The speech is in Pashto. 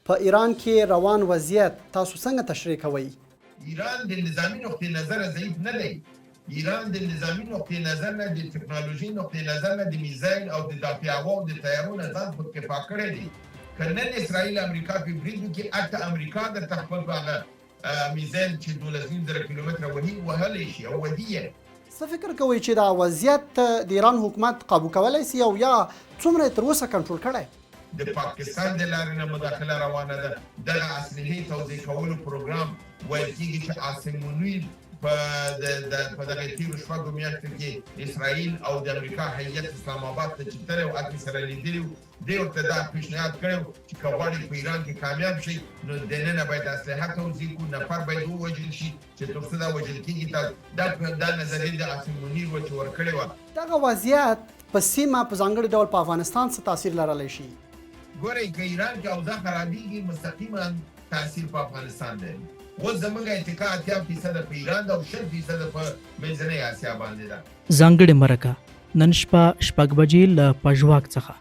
په ایران کې روان وضعیت تاسو څنګه تشریح کوئ؟ ایران د نظامی نقطې نظر ضعیف نه دی. ایران د نظامی نقطې نظر نه، د ټکنالوژي نقطې نظر نه، د میزایل او د دافع هوا او د طیارو نه ځان خودکفا کړی دی. که نن اسرائیل امریکا په برید وکړي، حتی امریکا درته خپل هغه میزایل چې 12,000 کیلومتره وهلی شي او وهي یې. څه فکر کوئ چې دا وضعیت د ایران حکومت قابو کولی سي او یا څومره تر اوسه کنټرول کړی؟ د پاکستان د لارې نه مداخله روانه ده. دغه اسلحې توزیع کولو پروګرام ویل کېږي چې آسموني په دغه تېرو شپږو میاشتو کې اسرائیل او د امریکا هیئت اسلام آباد ته چې تللی و، هلته سره لیدلي وو. دی ورته دا پیشنهاد کړی و چې که غواړئ په ایران کې کامیاب شئ نو دننه باید اسلحه توزیع کړو، نفر باید ووژل شي چې تر څه دا وژل کېږي. دا نظریه د آسموني وه چې ورکړې وه. دغه وضعیت په سیمه په ځانګړي ډول په افغانستان څه تاثیر لرلی شي؟ ګورئ، که ایران کې اوضاع خرابېږي مستقیما تاثیر په افغانستان لري. اوس زموږ اتکا 80% په ایران ده او 60% په منځنۍ اسیا باندې ده. ځانګړې مرکه نن شپه 6 بجې له پژواک څخه